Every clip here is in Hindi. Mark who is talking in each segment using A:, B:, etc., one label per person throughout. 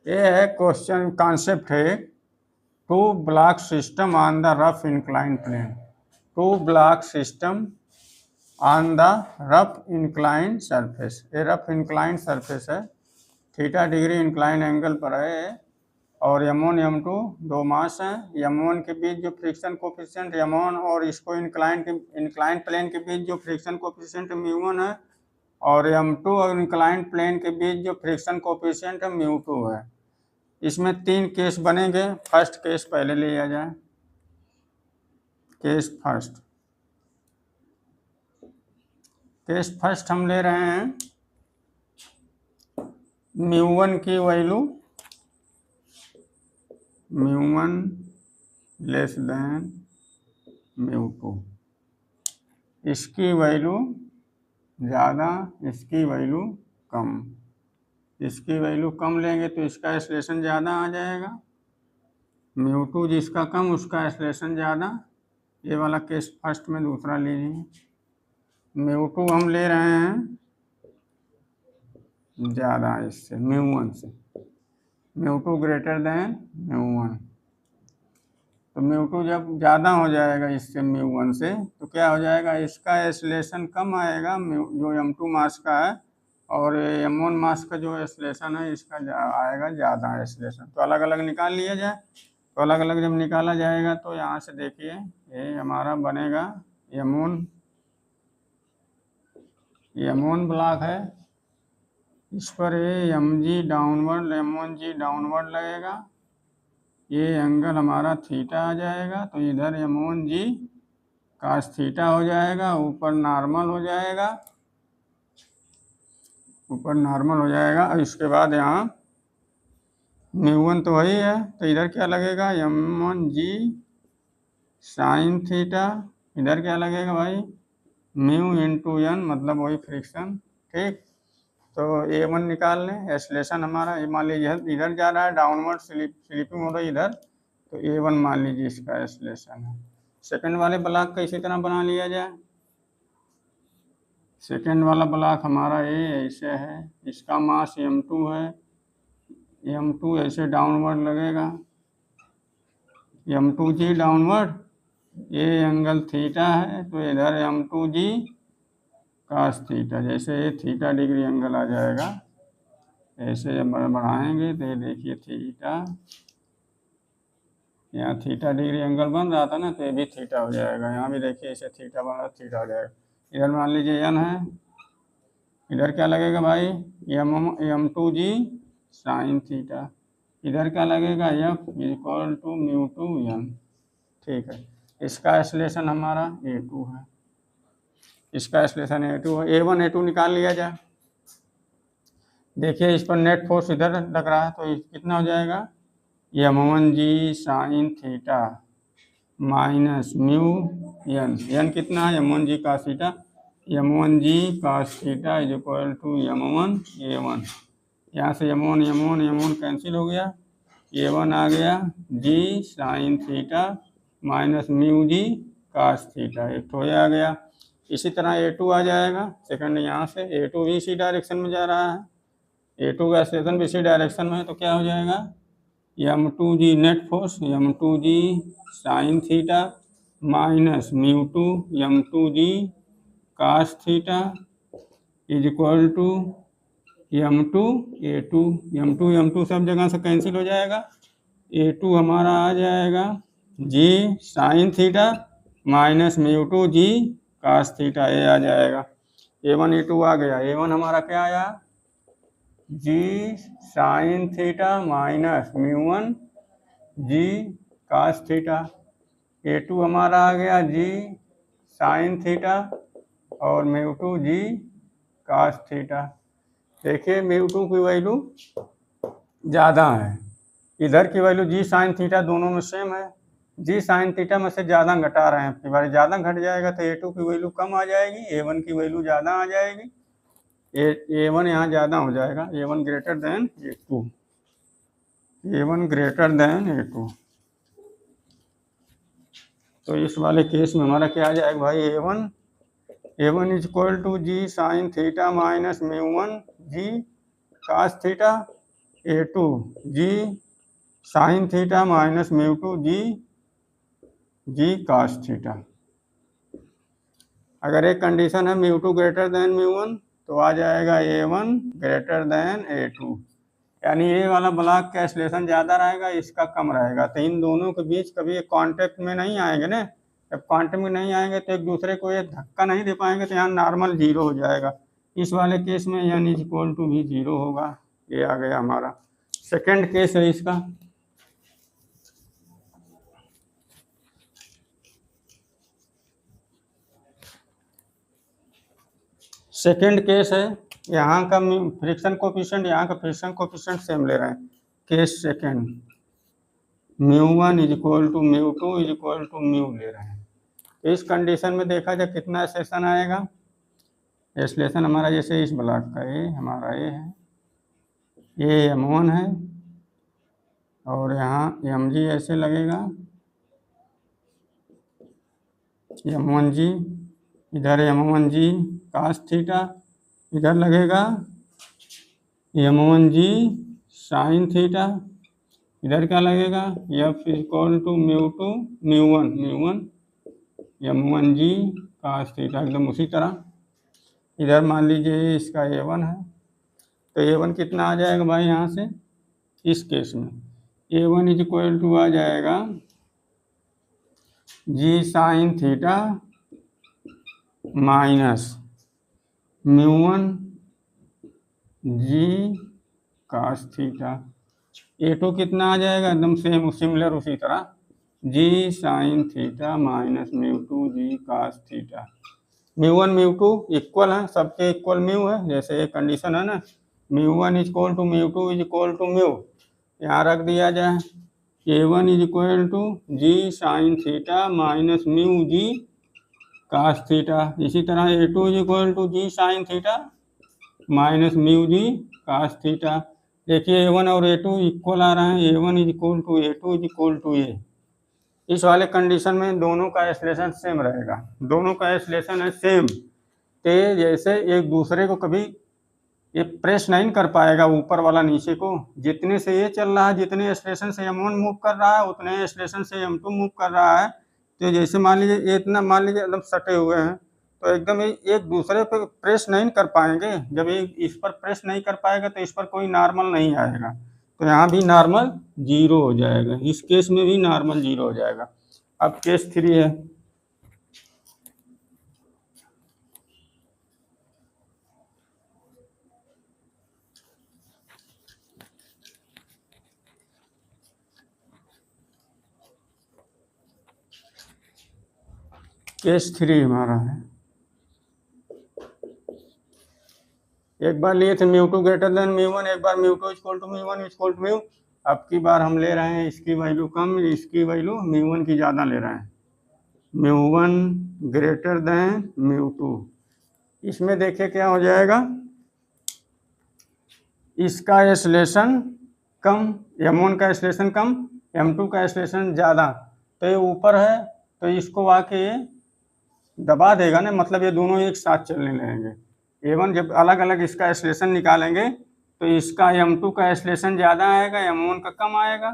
A: ये है क्वेश्चन, कॉन्सेप्ट है two block system on the rough incline plane. Two block system on the rough incline surface. ये रफ इंक्लाइन सरफेस है, थीटा डिग्री इंक्लाइन एंगल पर है, और M1 M2 दो मास हैं। M1 के बीच जो फ्रिक्शन कोफिशिएंट M1 और इसको इंक्लाइन प्लेन के बीच जो फ्रिक्शन कोफिशिएंट μ1 है, और M2 और इंक्लाइन प्लेन के बीच जो फ्रिक्शन कोफिशिएंट है μ2 है। इसमें 3 केस बनेंगे। फर्स्ट केस पहले लिया जाए। केस फर्स्ट हम ले रहे हैं μ1 की वैल्यू μ1 लेस देन μ2। इसकी वैल्यू ज़्यादा, इसकी वैल्यू कम। इसकी वैल्यू कम लेंगे तो इसका एक्सलेशन ज़्यादा आ जाएगा, μ2 जिसका कम उसका एक्सलेशन ज़्यादा। ये वाला केस फर्स्ट में दूसरा लीजिए। μ2 हम ले रहे हैं ज़्यादा इससे, μ1 से, μ2 ग्रेटर देन μ1। तो μ2 जब ज़्यादा हो जाएगा इससे μ1 से, तो क्या हो जाएगा, इसका एक्सलेशन कम आएगा जो M2 मास का है, और M1 मास का जो एक्सलेशन है इसका आएगा ज़्यादा एक्सलेशन। तो अलग अलग निकाल लिया जाए। तो अलग अलग जब निकाला जाएगा तो यहाँ से देखिए ये हमारा बनेगा M1 ब्लॉक है, इस पर ये mg डाउनवर्ड M1g डाउनवर्ड लगेगा। ये एंगल हमारा थीटा आ जाएगा, तो इधर M1g cos थीटा हो जाएगा, ऊपर नॉर्मल हो जाएगा, ऊपर नॉर्मल हो जाएगा। और इसके बाद यहाँ μ1 तो वही है, तो इधर क्या लगेगा, M1g sin थीटा। इधर क्या लगेगा भाई, μ×n, मतलब वही फ्रिक्शन। ठीक, तो A1 निकाल लें। एक्सलेशन हमारा मान लीजिए इधर जा रहा है, डाउनवर्ड स्लिपिंग हो रही है इधर, तो A1 मान लीजिए इसका एक्सलेशन है। सेकंड वाले ब्लॉक का इसी तरह बना लिया जाए। सेकंड वाला ब्लॉक हमारा ये ऐसे है, इसका मास M2 है, M2 ऐसे डाउनवर्ड लगेगा, M2g डाउनवर्ड, ये एंगल थीटा है, तो इधर M2g cos थीटा। जैसे ये थीटा डिग्री एंगल आ जाएगा, ऐसे जब बढ़ाएंगे तो ये देखिए थीटा, यहाँ थीटा डिग्री एंगल बन रहा था ना, तो ये भी थीटा हो जाएगा। यहाँ भी देखिए ऐसे थीटा बन रहा, थीटा हो जाएगा। इधर मान लीजिए n है, इधर क्या लगेगा भाई, M2g sin थीटा। इधर क्या लगेगा, F = μ2n। ठीक है, इसका एक्सलेशन हमारा A2 है, इसका एक्सलेशन A2 है। A1 A2 निकाल लिया जाए। देखिए इस पर नेट फोर्स इधर लग रहा है, तो कितना हो जाएगा, M1g sin theta minus μn कितना है, M1g cos theta, M1g cos theta = M1 A1। यहाँ से M1 कैंसिल हो गया, A1 आ गया g sin theta minus μg cos theta, एक तो आ गया। इसी तरह A2 आ जाएगा सेकंड, यहाँ से A2 भी इसी डायरेक्शन में जा रहा है, A2 का एक्सलेशन भी इसी डायरेक्शन में है, तो क्या हो जाएगा, M2g net force M2g sin theta minus μ2 M2g cos theta = M2 A2। M2 सब जगह से कैंसिल हो जाएगा, A2 हमारा आ जाएगा g sin theta minus μ2g cos theta, ये आ जाएगा। A1 A2 आ गया। A1 हमारा क्या आया, g sin theta minus μ1 g cos theta. A2 हमारा आ गया g sin थीटा और μ2 g cos थीटा। देखिए μ2 की वैल्यू ज़्यादा है, इधर की वैल्यू g sin थीटा दोनों में सेम है, g sin थीटा में से ज़्यादा घटा रहे हैं। कई बार ज़्यादा घट जाएगा तो A2 की वैल्यू कम आ जाएगी, A1 की वैल्यू ज़्यादा आ जाएगी। A1 यहाँ ज़्यादा हो जाएगा, A1 greater than A2, A1 greater than A2। तो इस वाले केस में हमारा क्या आ जाएगा भाई, A1 = g sin theta minus μ1 g cos theta A2 g sine theta minus mu two g cos theta. अगर एक कंडीशन है mu two greater than mu one तो आ जाएगा A1 ग्रेटर देन A2, यानी ये वाला ब्लॉक का एक्सलेशन ज़्यादा रहेगा, इसका कम रहेगा। तो इन दोनों के बीच कभी कांटेक्ट में नहीं आएंगे ना, जब कांटेक्ट में नहीं आएंगे तो एक दूसरे को ये धक्का नहीं दे पाएंगे, तो यहाँ नॉर्मल जीरो हो जाएगा। इस वाले केस में n इक्वल टू भी जीरो होगा। ये आ गया हमारा सेकेंड केस है इसका। सेकेंड केस है, यहाँ का फ्रिक्शन कोफिशिएंट, यहाँ का फ्रिक्शन कोफिशिएंट सेम ले रहे हैं। Case second, mu one is equal to mu two is equal to mu ले रहे हैं। तो इस कंडीशन में देखा जाए कितना एक्सलेशन आएगा। एक्सलेशन हमारा जैसे इस ब्लॉक का ये हमारा ये है, ये M1 है और यहाँ mg ऐसे लगेगा, M1g, इधर M1g कास थीटा, इधर लगेगा M1g साइन थीटा, इधर क्या लगेगा F equal to mu one M1g cos theta, एकदम उसी तरह। इधर मान लीजिए इसका A1 है, तो A1 कितना आ जाएगा भाई यहाँ से, इस केस में A1 इज इक्वल टू आ जाएगा g sine theta minus mu one g cos theta. A2 कितना आ जाएगा, एकदम सेम सिमिलर उसी तरह, g sine theta minus mu two g cos theta. Mu one mu two equal है, सबके इक्वल म्यू है, जैसे एक कंडीशन है ना, mu one is equal to mu two is equal to mu, यहाँ रख दिया जाए A1 is equal to g sine theta minus mu g cos theta. इसी तरह A2 is equal to g sine theta minus mu g cos theta. देखिए A1 और A2 इक्वल आ रहे हैं, A1 is equal to A2 is equal to A। इस वाले कंडीशन में दोनों का एक्सलेशन सेम रहेगा, दोनों का एक्सलेशन है सेम, तो जैसे एक दूसरे को कभी ये प्रेस नहीं कर पाएगा ऊपर वाला नीचे को। जितने से ये चल रहा है, जितने एक्सलेशन से M1 मूव कर रहा है उतने एक्सलेशन से M2 मूव कर रहा है। तो जैसे मान लीजिए ये इतना मान लीजिए एकदम सटे हुए हैं, तो एकदम एक दूसरे पे प्रेस नहीं कर पाएंगे। जब ये इस पर प्रेस नहीं कर पाएगा तो इस पर कोई नॉर्मल नहीं आएगा, तो यहाँ भी नॉर्मल जीरो हो जाएगा, इस केस में भी नॉर्मल जीरो हो जाएगा। अब केस 3 है, केस 3 हमारा है। एक बार लिए थे mu two greater than mu one, एक बार mu two equal to mu one equal to mu. अब की बार हम ले रहे हैं इसकी वैल्यू कम, इसकी वैल्यू म्यू वन की ज़्यादा ले रहे हैं, mu one greater than mu two. इसमें देखिए क्या हो जाएगा, इसका एक्सलेशन कम, M1 का एक्सलेशन कम, M2 का एक्सलेशन ज़्यादा, तो ये ऊपर है तो इसको आके ये दबा देगा ना, मतलब ये दोनों एक साथ चलने लगेंगे। A1 जब अलग अलग इसका एक्सलेशन निकालेंगे तो इसका M2 का एक्सलेशन ज़्यादा आएगा, M1 का कम आएगा,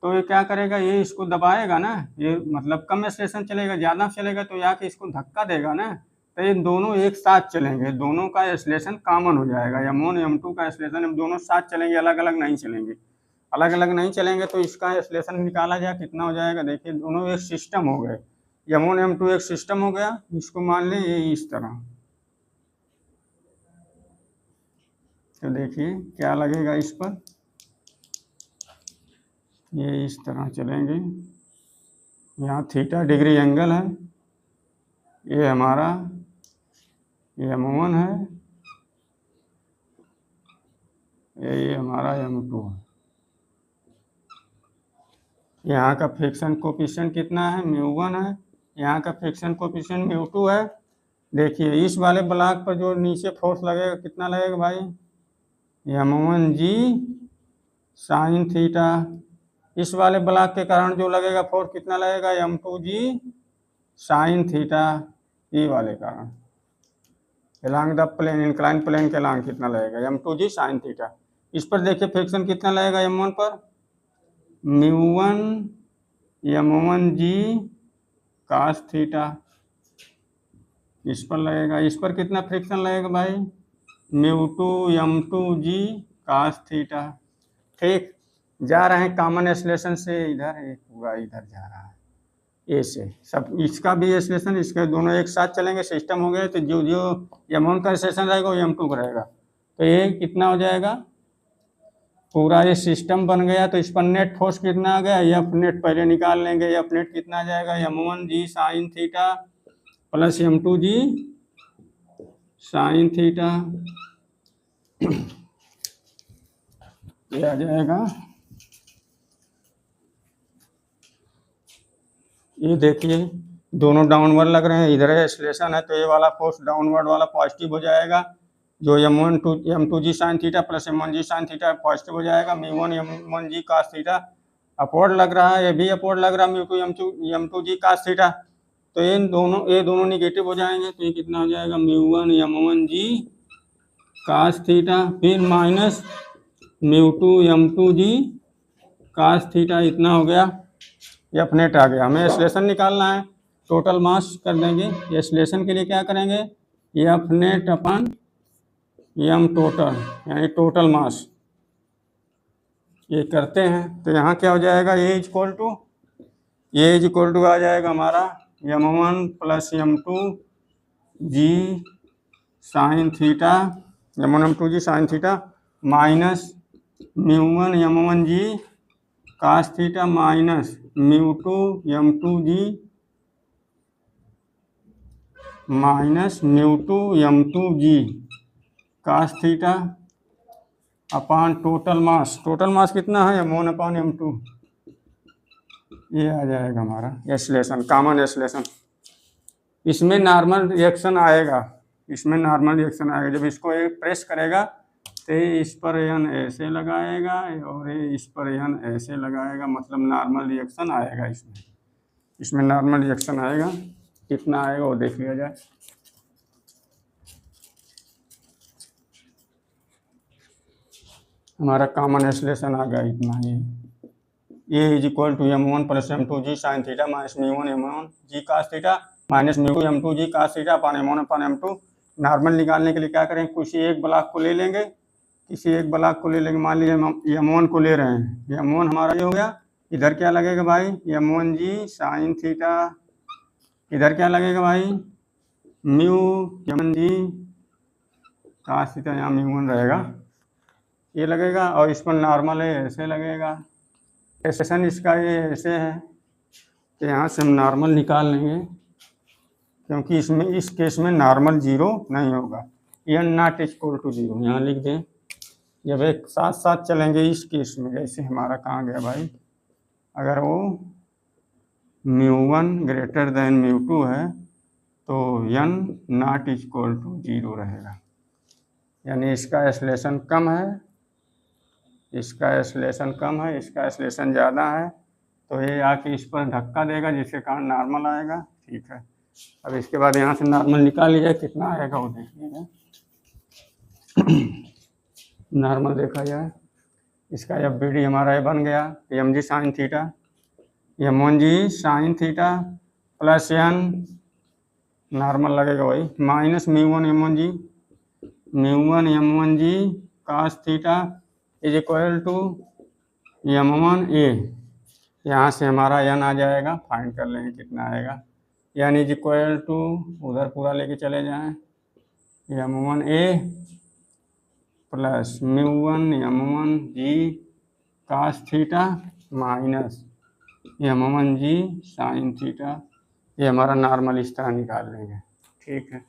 A: तो ये क्या करेगा, ये इसको दबाएगा ना, ये मतलब कम एक्सलेशन चलेगा, ज़्यादा चलेगा तो यहाँ के इसको धक्का देगा ना, तो ये दोनों एक साथ चलेंगे, दोनों का एक्सलेशन कॉमन हो जाएगा। M1 M2 का एक्सलेशन दोनों साथ चलेंगे, अलग अलग नहीं चलेंगे। अलग अलग नहीं चलेंगे तो इसका एक्सलेशन निकाला जाए कितना हो जाएगा, देखिए दोनों एक सिस्टम हो गए, M1 M2 एक सिस्टम हो गया। इसको मान लें ये इस तरह, तो देखिए क्या लगेगा इस पर, ये इस तरह चलेंगे, यहाँ थीटा डिग्री एंगल है, ये हमारा M1 है, ये हमारा M2 है। यहाँ का फ्रिक्शन कोफिशिएंट कितना है, म्यू1 है, यहाँ का फ्रिक्शन कोफिशिएंट म्यू2 है। देखिए इस वाले ब्लॉक पर जो नीचे फोर्स लगेगा कितना लगेगा भाई, M1g साइन थीटा। इस वाले ब्लॉक के कारण जो लगेगा फोर्स कितना लगेगा, M2g साइन थीटा, ये वाले कारण along the plane, incline plane के एलॉन्ग कितना लगेगा, M2g साइन थीटा। इस पर देखिए फ्रिक्शन कितना लगेगा m1 पर, μ1 m1 जी cos थीटा इस पर लगेगा। इस पर कितना फ्रिक्शन लगेगा भाई, μ2 m2 जी cos थीटा। ठीक, जा रहे हैं कॉमन एक्सलेशन से इधर, एक पूरा इधर जा रहा है ए से, सब इसका भी एक्सलेशन, इसके दोनों एक साथ चलेंगे, सिस्टम हो गया। तो जो जो m1 का एक्सलेशन रहेगा वो m2 का रहेगा, तो ये कितना हो जाएगा, पूरा ये सिस्टम बन गया। तो इस पर नेट फोर्स कितना आ गया, एफ नेट पहले निकाल लेंगे। एफ नेट कितना आ जाएगा, m1 g sine theta plus m2 g sine theta, ये आ जाएगा। ये देखिए दोनों डाउनवर्ड लग रहे हैं, इधर एक्सलेशन है, तो ये वाला फोर्स डाउनवर्ड वाला पॉजिटिव हो जाएगा। जो m2 g sine theta plus m1 g sine theta positive हो जाएगा। μ1 m1 g cos theta upward लग रहा है, ये भी अपवर्ड लग रहा है μ2 m2 जी cos थीटा, तो ये दोनों निगेटिव हो जाएंगे। तो ये कितना हो जाएगा, μ1 m1 जी cos थीटा, फिर minus μ2 m2 g cos theta, इतना हो गया। एफ नेट आ गया। हमें एक्सलेशन निकालना है, टोटल मास कर देंगे। एक्सलेशन के लिए क्या करेंगे, एफ नेट अपन एम टोटल, यानी टोटल मास, ये करते हैं। तो यहाँ क्या हो जाएगा, ए इज इक्वल टू आ जाएगा हमारा m1 plus m2 g sine theta, m1 m2 g sine theta minus μ1 m1 g cos theta minus μ2 m2 जी minus μ2 m2 g cos theta अपान टोटल मास। टोटल मास कितना है, m1 अपान m2, ये आ जाएगा हमारा एक्सलेशन, कॉमन एक्सलेशन। इसमें नॉर्मल रिएक्शन आएगा, इसमें नॉर्मल रिएक्शन आएगा। जब इसको एक प्रेस करेगा तो इस पर n ऐसे लगाएगा और इस पर n ऐसे लगाएगा, मतलब नॉर्मल रिएक्शन आएगा। इसमें नॉर्मल रिएक्शन आएगा, कितना आएगा वो देख लिया जाए। हमारा कॉमन एक्सलेशन आ गया इतना ही, a is equal to m1 plus m2 g sine theta minus μ1 m1 g cos theta minus μ2 m2 g cos theta upon m1 upon m2। Normal निकालने के लिए क्या करें, किसी एक ब्लॉक को ले लेंगे, मान लीजिए m1 को ले रहे हैं, m1 हमारा ये हो गया। इधर क्या लगेगा भाई, m1 जी साइन थीटा, इधर क्या लगेगा भाई, m1 जी cos थीटा, यहाँ μ1 रहेगा, ये लगेगा। और इस पर नॉर्मल है, ऐसे लगेगा। एक्सप्रेशन इसका ये ऐसे है कि यहाँ से हम नॉर्मल निकाल लेंगे, क्योंकि इसमें इस केस में नॉर्मल जीरो नहीं होगा, n not equal to zero यहाँ लिख दें। जब एक साथ साथ चलेंगे इस केस में, जैसे हमारा कहाँ गया भाई, अगर वो μ1 ग्रेटर देन μ2 है तो n not equal to zero रहेगा, यानी इसका एक्सलेशन कम है, इसका एक्सलेशन कम है, इसका एक्सलेशन ज़्यादा है, तो ये आके इस पर धक्का देगा, जिसके कारण नॉर्मल आएगा। ठीक है, अब इसके बाद यहाँ से नॉर्मल निकाल लीजिए, कितना आएगा वो देख लीजिए। नॉर्मल देखा जाए, इसका FBD हमारा ये बन गया m g sine theta, m1 g sine theta plus n normal लगेगा वही minus μ1 m1 g cos theta is equal to m1 a। यहाँ से हमारा n आ जाएगा, फाइंड कर लेंगे कितना आएगा। n इज इक्वल टू, उधर पूरा लेके चले जाएं, m1 a plus μ1 m1 g cos theta minus m1 g sine theta. ये हमारा नॉर्मल इस तरह निकाल लेंगे। ठीक है।